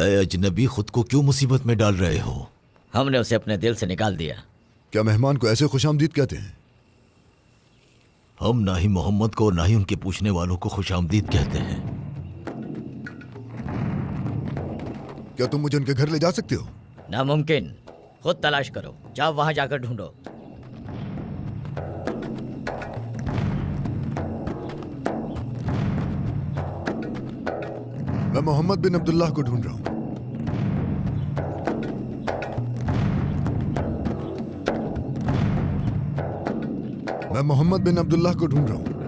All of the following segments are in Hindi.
ऐ अजनबी, खुद को क्यों मुसीबत में डाल रहे हो? हमने उसे अपने दिल से निकाल दिया। क्या मेहमान को ऐसे खुशामदीद कहते हैं? हम ना ही मोहम्मद को और ना ही उनके पूछने वालों को खुशामदीद कहते हैं। क्या तुम मुझे उनके घर ले जा सकते हो? नामुमकिन। खुद तलाश करो, जाओ वहां जाकर ढूंढो। मैं मोहम्मद बिन अब्दुल्लाह को ढूंढ रहा हूं। मैं मोहम्मद बिन अब्दुल्लाह को ढूंढ रहा हूं।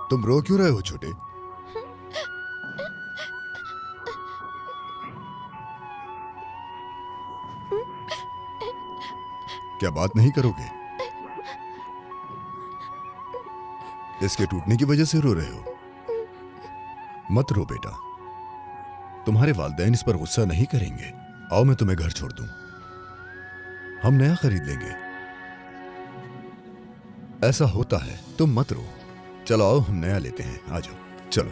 तुम रो क्यों रहे हो छोटे? क्या बात नहीं करोगे? इसके टूटने की वजह से रो रहे हो? मत रो बेटा, तुम्हारे वालिदैन इस पर गुस्सा नहीं करेंगे। आओ मैं तुम्हें घर छोड़ दूं, हम नया खरीद लेंगे। ऐसा होता है, तुम मत रो। चलो आओ, हम नया लेते हैं। आ जाओ, चलो।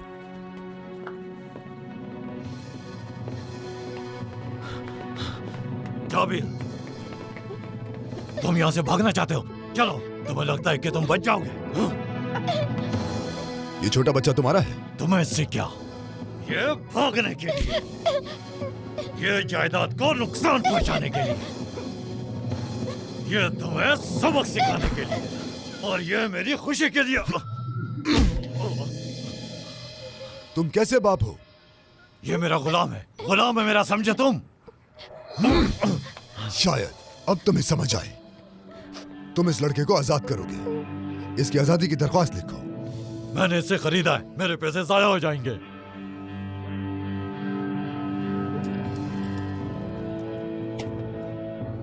जाबिर, तुम यहां से भागना चाहते हो? चलो, तुम्हें लगता है कि तुम बच जाओगे? ये छोटा बच्चा तुम्हारा है? तुम्हें इससे क्या? ये भागने के लिए, ये जायदाद को नुकसान पहुंचाने के लिए, ये तुम्हें सबक सिखाने के लिए, और ये मेरी खुशी के लिए। तुम कैसे बाप हो? ये मेरा गुलाम है, गुलाम है मेरा, समझे तुम? शायद अब तुम्हें समझ आए। तुम इस लड़के को आजाद करोगे। इसकी आजादी की दरख्वास्त लिखो। मैंने इसे खरीदा है, मेरे पैसे जाया हो जाएंगे।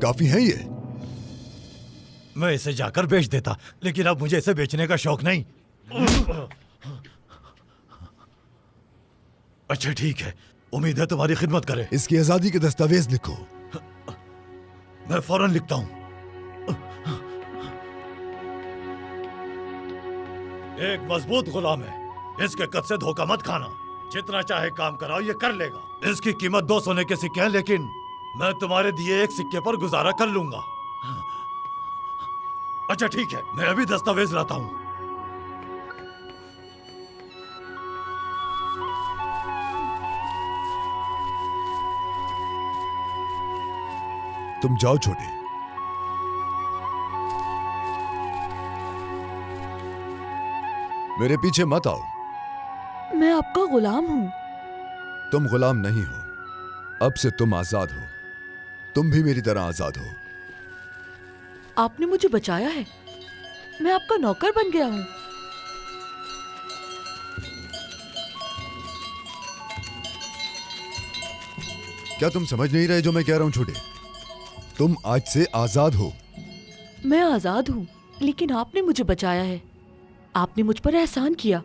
काफी है ये? मैं इसे जाकर बेच देता, लेकिन अब मुझे इसे बेचने का शौक नहीं। अच्छा ठीक है, उम्मीद है तुम्हारी खिदमत करे। इसकी आजादी के दस्तावेज लिखो। मैं फौरन लिखता हूं। एक मजबूत गुलाम है, इसके कद से धोखा मत खाना। जितना चाहे काम कराओ, ये कर लेगा। इसकी कीमत 2 सोने के सिक्के हैं, लेकिन मैं तुम्हारे दिए एक सिक्के पर गुजारा कर लूंगा। अच्छा ठीक है, मैं अभी दस्तावेज लाता हूं। तुम जाओ छोटे। मेरे पीछे मत आओ। मैं आपका गुलाम हूं। तुम गुलाम नहीं हो, अब से तुम आजाद हो। तुम भी मेरी तरह आजाद हो। आपने मुझे बचाया है, मैं आपका नौकर बन गया हूं। क्या तुम समझ नहीं रहे जो मैं कह रहा हूं छोटे? तुम आज से आजाद हो। मैं आजाद हूं, लेकिन आपने मुझे बचाया है। आपने मुझ पर एहसान किया।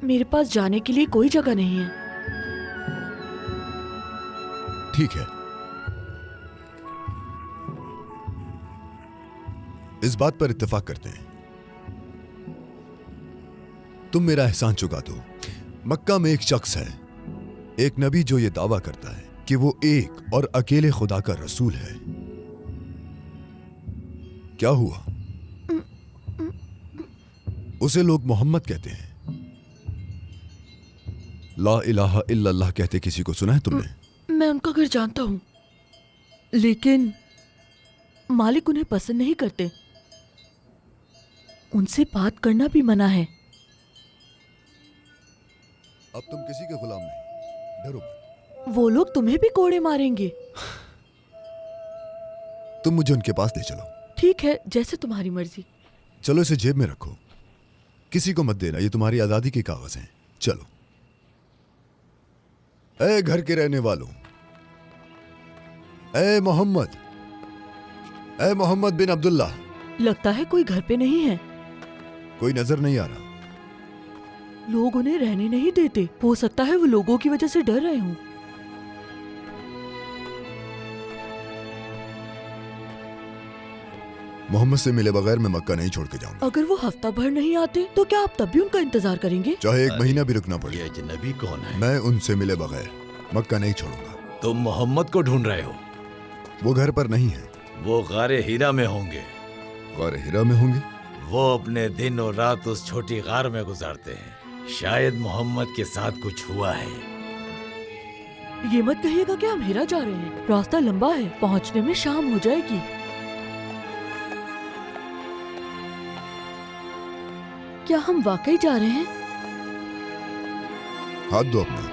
मेरे पास जाने के लिए कोई जगह नहीं है। ठीक है, इस बात पर इत्तेफाक करते हैं। तुम मेरा एहसान चुका दो। मक्का में एक शख्स है, एक नबी, जो ये दावा करता है कि वो एक और अकेले खुदा का रसूल है। क्या हुआ? उसे लोग मोहम्मद कहते हैं। ला इलाहा इल्लल्लाह कहते किसी को सुना है तुमने? मैं उनका घर जानता हूं, लेकिन मालिक उन्हें पसंद नहीं करते। उनसे बात करना भी मना है। अब तुम किसी के गुलाम नहीं, डरो मत। वो लोग तुम्हें भी कोड़े मारेंगे। तुम मुझे उनके पास ले चलो। ठीक है, जैसे तुम्हारी मर्जी। चलो, इसे जेब में रखो, किसी को मत देना। ये तुम्हारी आजादी के कागज हैं। चलो। ए घर के रहने वालों, ए मोहम्मद बिन अब्दुल्ला, लगता है कोई घर पे नहीं है। कोई नजर नहीं आ रहा। लोग उन्हें रहने नहीं देते। हो सकता है वो लोगों की वजह से डर रहे हों। मोहम्मद से मिले बगैर मैं मक्का नहीं छोड़ के जाऊंगा। अगर वो हफ्ता भर नहीं आते तो क्या आप तब भी उनका इंतजार करेंगे? चाहे 1 महीना भी रुकना पड़े, ये अजनबी कौन है? मैं उनसे मिले बगैर मक्का नहीं छोड़ूंगा। तुम मोहम्मद को ढूंढ रहे हो? वो घर पर नहीं है। वो गारे हीरा में होंगे। गार हिरा में होंगे? वो अपने दिन और रात उस छोटी गार में गुजारते हैं। शायद मोहम्मद के साथ कुछ हुआ है। ये मत कहिएगा कि हम हीरा जा रहे हैं। रास्ता लंबा है, पहुंचने में शाम हो जाएगी। क्या हम वाकई जा रहे हैं? हाथ दो अपना।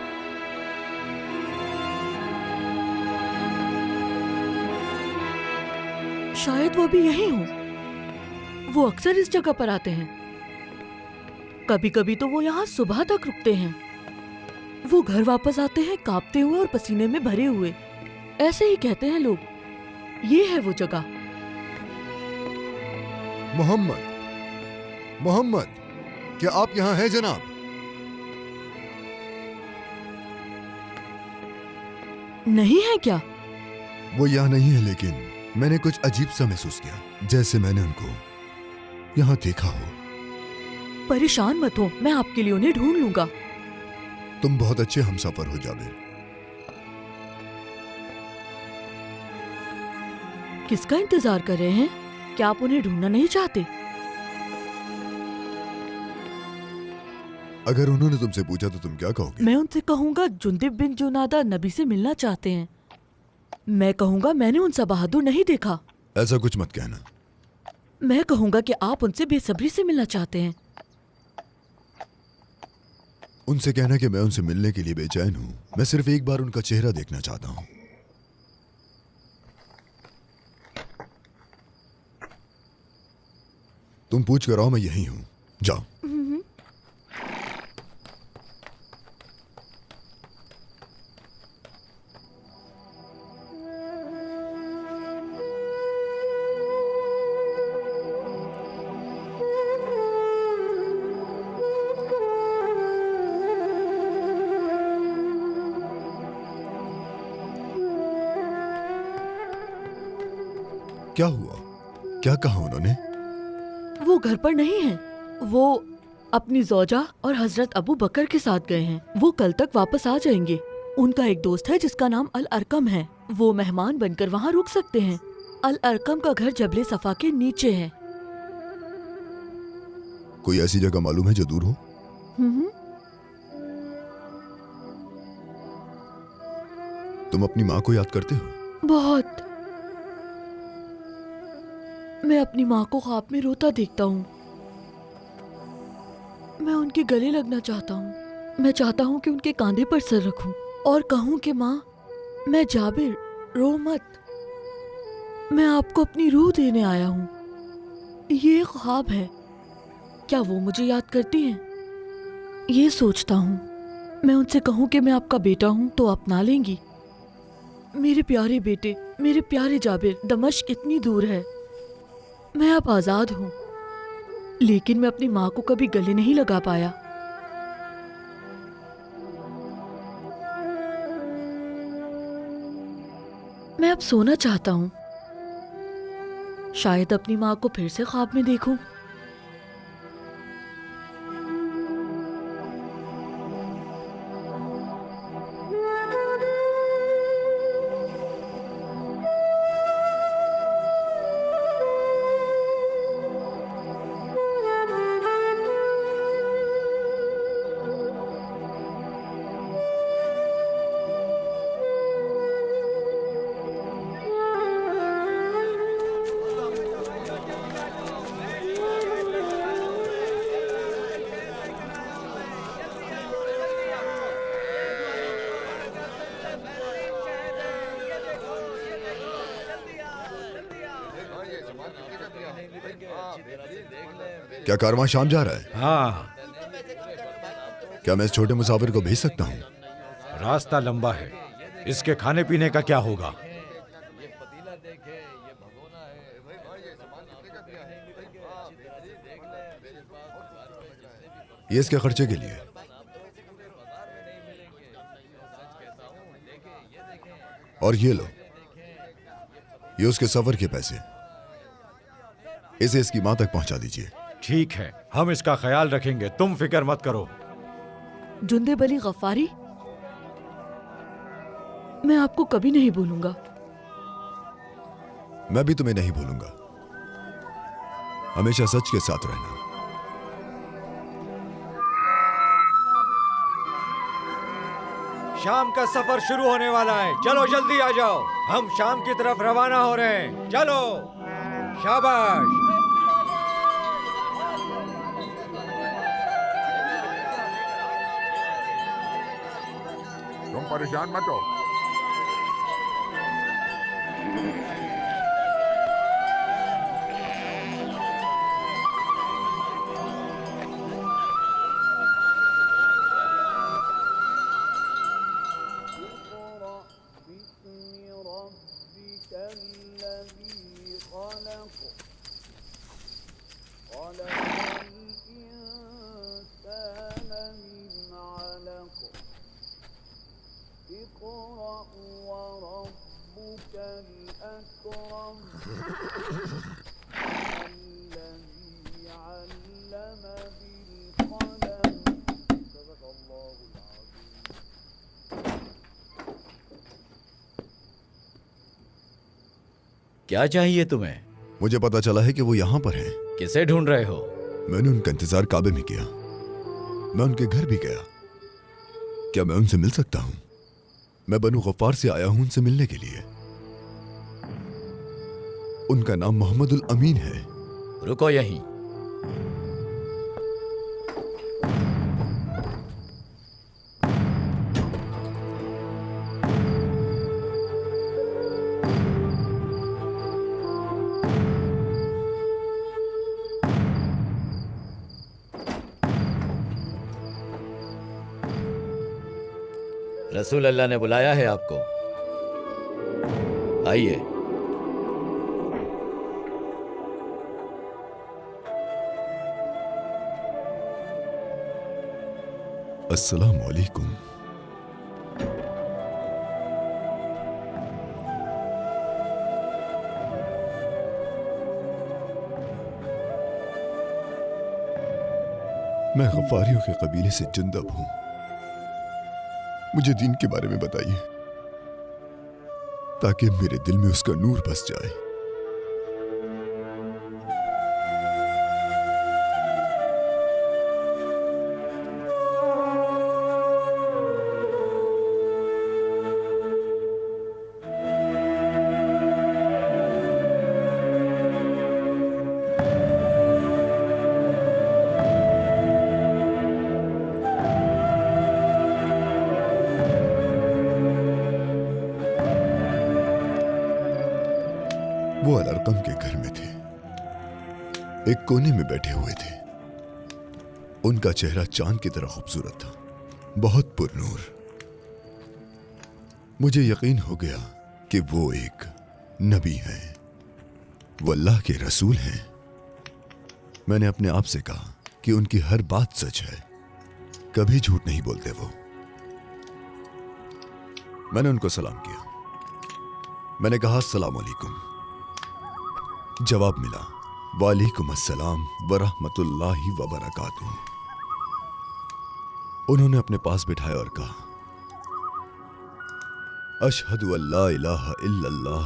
शायद वो भी यही हो। वो अक्सर इस जगह पर आते हैं। कभी कभी तो वो यहाँ सुबह तक रुकते हैं। वो घर वापस आते हैं कांपते हुए और पसीने में भरे हुए। ऐसे ही कहते हैं लोग। ये है वो जगह। मोहम्मद, क्या आप यहाँ हैं जनाब? नहीं है क्या? वो यहाँ नहीं है, लेकिन मैंने कुछ अजीब सा महसूस किया, जैसे मैंने उनको यहाँ देखा हो। परेशान मत हो, मैं आपके लिए उन्हें ढूंढ लूंगा। तुम बहुत अच्छे हमसफर हो जाबिर। किसका इंतजार कर रहे हैं? क्या आप उन्हें ढूंढना नहीं चाहते? अगर उन्होंने तुमसे पूछा तो तुम क्या कहोगे? मैं उनसे कहूंगा जुंदिब बिन जुनादा नबी से मिलना चाहते हैं। मैं कहूंगा मैंने उनसा बहादुर नहीं देखा। ऐसा कुछ मत कहना। मैं कहूंगा कि आप उनसे बेसब्री से मिलना चाहते हैं। उनसे कहना कि मैं उनसे मिलने के लिए बेचैन हूं। मैं सिर्फ एक बार उनका चेहरा देखना चाहता हूं। तुम पूछ कर आओ, मैं यही हूं। जाओ। क्या हुआ? क्या कहा उन्होंने? वो घर पर नहीं है। वो अपनी जोजा और हजरत अबू बकर के साथ गए हैं। वो कल तक वापस आ जाएंगे। उनका एक दोस्त है जिसका नाम अल अरकम है। वो मेहमान बनकर वहाँ रुक सकते हैं। अल अरकम का घर जबले सफा के नीचे है। कोई ऐसी जगह मालूम है जो दूर हो? तुम अपनी माँ को याद करते हो? बहुत। मैं अपनी माँ को ख्वाब में रोता देखता हूँ। मैं उनके गले लगना चाहता हूँ। मैं चाहता हूँ कि उनके कांधे पर सर रखूं और कहूँ कि माँ, मैं जाबिर, रो मत। मैं आपको अपनी रूह देने आया हूँ। ये ख्वाब है। क्या वो मुझे याद करती हैं? ये सोचता हूँ। मैं उनसे कहूँ कि मैं आपका बेटा हूँ तो अपना लेंगी। मेरे प्यारे बेटे, मेरे प्यारे जाबिर, दमिश्क इतनी दूर है। मैं अब आजाद हूँ, लेकिन मैं अपनी माँ को कभी गले नहीं लगा पाया। मैं अब सोना चाहता हूँ। शायद अपनी माँ को फिर से ख्वाब में देखूं। क्या कारवां शाम जा रहा है? हाँ, क्या मैं इस छोटे मुसाफिर को भेज सकता हूँ? रास्ता लंबा है, इसके खाने पीने का क्या होगा? ये इसके खर्चे के लिए। और ये लो, ये उसके सफर के पैसे, इसे इसकी मां तक पहुंचा दीजिए। ठीक है, हम इसका ख्याल रखेंगे, तुम फिक्र मत करो। जुंदेब अली गफ्फारी, मैं आपको कभी नहीं भूलूंगा। मैं भी तुम्हें नहीं भूलूंगा। हमेशा सच के साथ रहना। शाम का सफर शुरू होने वाला है, चलो जल्दी आ जाओ, हम शाम की तरफ रवाना हो रहे हैं। चलो, शाबाश। तुम परेशान मत हो। क्या चाहिए तुम्हें? मुझे पता चला है कि वो यहां पर हैं। किसे ढूंढ रहे हो? मैंने उनका इंतजार काबे में किया, मैं उनके घर भी गया। क्या मैं उनसे मिल सकता हूं? मैं बनु गफ्फार से आया हूं उनसे मिलने के लिए। उनका नाम मोहम्मदुल अमीन है। रुको यहीं। रसूल अल्लाह ने बुलाया है आपको, आइए। अस्सलाम वालेकुम। मैं गफ्फारियों के कबीले से जुंदब हूं। मुझे दीन के बारे में बताइए ताकि मेरे दिल में उसका नूर बस जाए। वो अलरकम के घर में थे, एक कोने में बैठे हुए थे। उनका चेहरा चांद की तरह खूबसूरत था, बहुत पुरनूर। मुझे यकीन हो गया कि वो एक नबी हैं, वो अल्लाह के रसूल हैं। मैंने अपने आप से कहा कि उनकी हर बात सच है, कभी झूठ नहीं बोलते वो। मैंने उनको सलाम किया। मैंने कहा अस्सलाम वालेकुम। जवाब मिला वालेकुम अस्सलाम वरहमतुल्लाहि वबरकातुहू। उन्होंने अपने पास बिठाया और कहा अशहदु अल्ला इलाहा इल्लल्लाह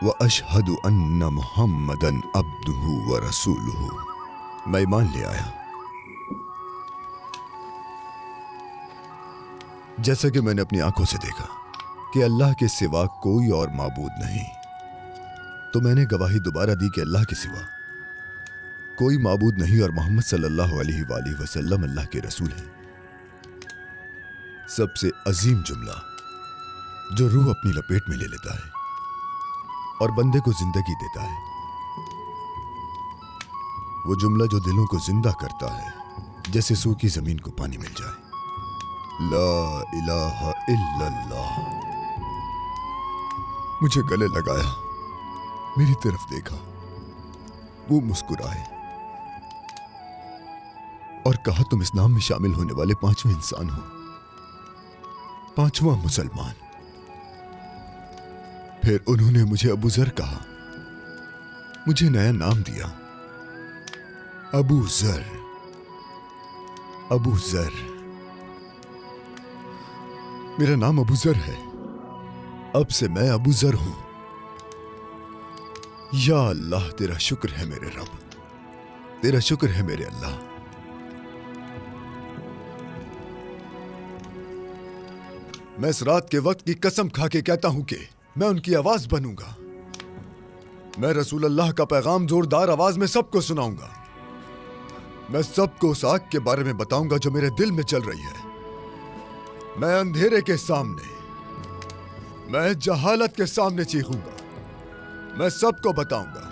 व अशहदु अन्ना मुहम्मदन अब्दुहु व रसूलुहु। मैं ईमान ले आया। जैसा कि मैंने अपनी आंखों से देखा कि अल्लाह के सिवा कोई और माबूद नहीं, तो मैंने गवाही दोबारा दी कि अल्लाह के सिवा कोई माबूद नहीं और मोहम्मद सल्लल्लाहु अलैहि वसल्लम अल्लाह के रसूल हैं। सबसे अजीम जुमला जो रूह अपनी लपेट में ले लेता है और बंदे को जिंदगी देता है, वो जुमला जो दिलों को जिंदा करता है जैसे सूखी जमीन को पानी मिल जाए। ला इलाहा इल्लल्लाह। मुझे गले लगाया, मेरी तरफ देखा, वो मुस्कुराए और कहा तुम इस्लाम में शामिल होने वाले 5वें इंसान हो, 5वां मुसलमान। फिर उन्होंने मुझे अबू जर कहा, मुझे नया नाम दिया, अबू जर। अबू जर, मेरा नाम अबू जर है, अब से मैं अबू जर हूं। या अल्लाह, तेरा शुक्र है मेरे रब, तेरा शुक्र है मेरे अल्लाह। मैं इस रात के वक्त की कसम खा के कहता हूं कि मैं उनकी आवाज बनूंगा। मैं रसूल अल्लाह का पैगाम जोरदार आवाज में सबको सुनाऊंगा। मैं सबको उस आग के बारे में बताऊंगा जो मेरे दिल में चल रही है। मैं अंधेरे के सामने, मैं जहालत के सामने चीखूंगा। मैं सबको बताऊंगा,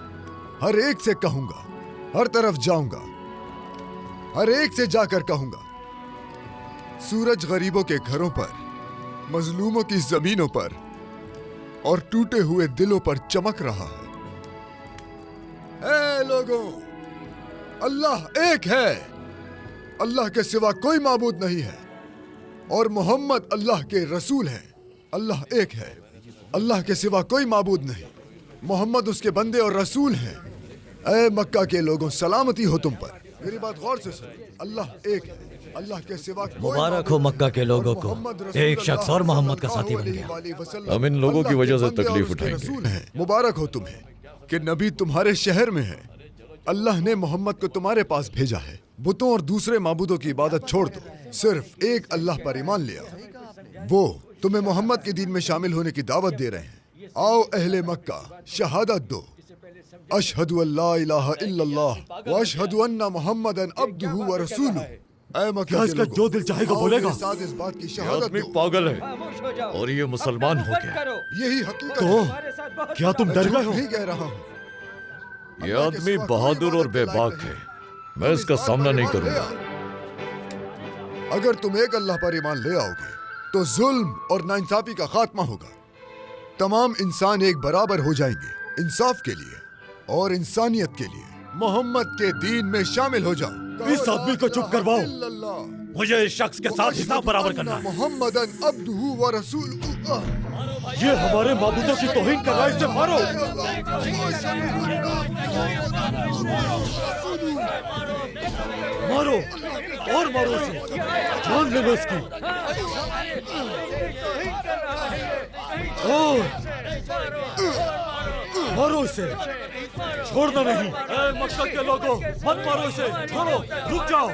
हर एक से कहूंगा, हर तरफ जाऊंगा, हर एक से जाकर कहूंगा, सूरज गरीबों के घरों पर, मजलूमों की जमीनों पर और टूटे हुए दिलों पर चमक रहा है। ऐ लोगों, अल्लाह एक है, अल्लाह के सिवा कोई माबूद नहीं है और मोहम्मद अल्लाह के रसूल हैं। अल्लाह एक है, अल्लाह के सिवा कोई माबूद नहीं, मोहम्मद उसके बंदे और रसूल हैं। ऐ मक्का के लोगों, सलामती हो तुम पर। मेरी बात गौर से सुनो, अल्लाह एक है, अल्लाह के सिवा कोई मुबारक हो मक्का के लोगों को, एक शख्स और मोहम्मद का साथी बन गया। हम इन लोगों की वजह से तकलीफ उठाएंगे। रसूल हैं। मुबारक हो तुम्हें कि नबी तुम्हारे शहर में है। अल्लाह ने मोहम्मद को तुम्हारे पास भेजा है। बुतों और दूसरे माबूदों की इबादत छोड़ दो, सिर्फ एक अल्लाह पर ईमान ले आओ। वो तुम्हें मोहम्मद के दीन में शामिल होने की दावत दे रहे हैं। आओ अहले मक्का, शहादत दो, अशहदु अल्ला इलाहा इल्लल्लाह व अशहदु अन्ना मुहम्मदन अब्दुहु व रसूलुहु। ऐ मक्का के लोगों, जो दिल चाहेगा बोलेगा। आओ मेरे साथ इस बात की ये शहादत आदमी दो। पागल है और ये मुसलमान हो गया। यही हकीकत तो है। क्या तुम मैं डर झूठ गए हो? नहीं कह रहा हूँ। ये आदमी बहादुर और बेबाक है, मैं इसका सामना नहीं करूंगा। अगर तुम एक अल्लाह पर ईमान ले आओगे तो जुल्म और नाइंसाफी का खात्मा होगा। तमाम इंसान एक बराबर हो जाएंगे इंसाफ के लिए और इंसानियत के लिए। मोहम्मद के दीन में शामिल हो जाओ। इस आदमी को चुप करवाओ। मुझे इस शख्स के साथ हिसाब बराबर करना है। मोहम्मदन अब्दुहु व रसूलुहु। ये हमारे माबूदों की तौहीन कर रहा है, इसे मारो। मारो और मारो इसे, जान ले लो इसकी। मारो इसे, छोड़ना नहीं। ऐ मक्का के लोगों, मत मारो इसे, छोड़ो, रुक जाओ।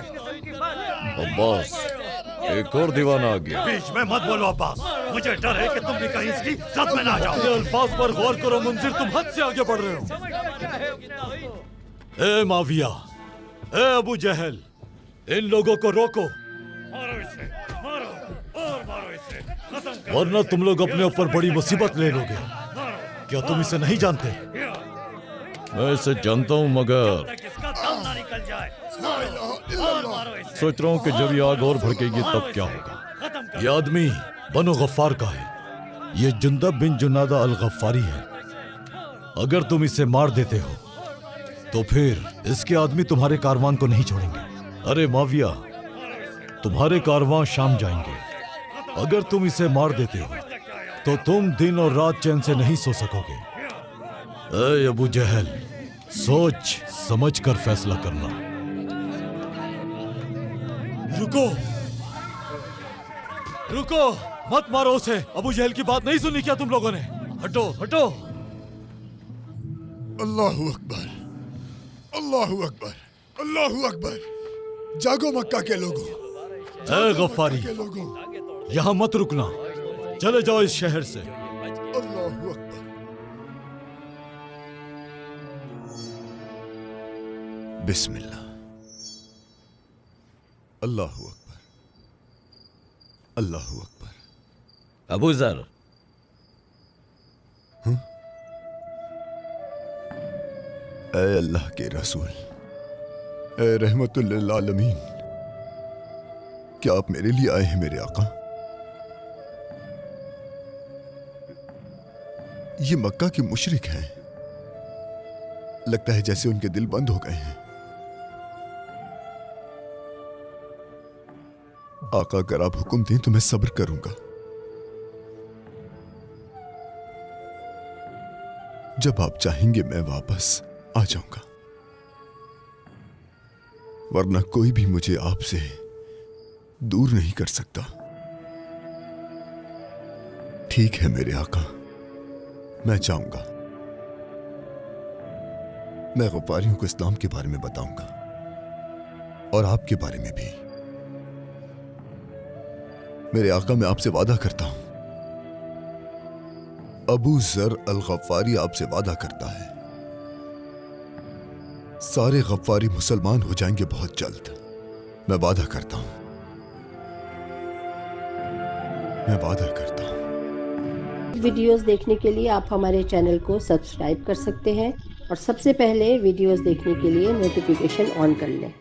अब्बास, एक और दीवाना आ गया। बीच में मत बोलो अब्बास, मुझे डर है कि तुम भी कहीं इसकी साथ में ना जाओ। अपने अल्फाज पर गौर करो मुंजिर, तुम हद से आगे बढ़ रहे हो। ए माविया, ए अबू जहल, इन लोगों को रोको, मारो इसे, मारो और मारो इसे, खत्म करो। वरना तुम लोग अपने ऊपर बड़ी मुसीबत ले लोगे। क्या तुम इसे नहीं जानते? मैं इसे जानता हूँ, मगर तक इसका दम ना निकल जाए। मारो और मारो इसे, सोच रहा हूँ कि जब ये आग और भड़केगी तब क्या होगा। खत्म करो। ये आदमी बनो गफ्फार का है, ये जुंदब बिन जुनादा अल गफ्फारी है। अगर तुम इसे मार देते हो तो फिर इसके आदमी तुम्हारे कारवान को नहीं छोड़ेंगे। अरे माविया, तुम्हारे कारवां शाम जाएंगे। अगर तुम इसे मार देते हो तो तुम दिन और रात चैन से नहीं सो सकोगे। ऐ अबू जहल, सोच समझ कर फैसला करना। रुको, रुको, मत मारो उसे। अबू जहल की बात नहीं सुनी क्या तुम लोगों ने? हटो, हटो। अल्लाहु अकबर, अल्लाहु अकबर, अल्लाहु अकबर। जागो मक्का के लोगों, ऐ गफ्फारी, के लोगों, यहां मत रुकना, चले जाओ इस शहर से। अल्लाहु अकबर। बिस्मिल्लाह, अल्लाहु अकबर, अल्लाहु अकबर। अबू जर, ऐ अल्लाह के रसूल, ऐ रहमतुल लिल आलमीन, क्या आप मेरे लिए आए हैं मेरे आका? ये मक्का के मुशरिक हैं। लगता है जैसे उनके दिल बंद हो गए हैं। आका, अगर आप हुक्म दें तो मैं सब्र करूंगा। जब आप चाहेंगे मैं वापस आ जाऊंगा, वरना कोई भी मुझे आपसे दूर नहीं कर सकता। ठीक है मेरे आका, मैं जाऊंगा। मैं गफ्फारियों को इस्लाम के बारे में बताऊंगा और आपके बारे में भी। मेरे आका, मैं आपसे वादा करता हूं, अबू जर अल गफ्फारी आपसे वादा करता है, सारे गफ्फारी मुसलमान हो जाएंगे बहुत जल्द। मैं वादा करता हूं, मैं वादा करता हूं। वीडियोस देखने के लिए आप हमारे चैनल को सब्सक्राइब कर सकते हैं और सबसे पहले वीडियोस देखने के लिए नोटिफिकेशन ऑन कर लें।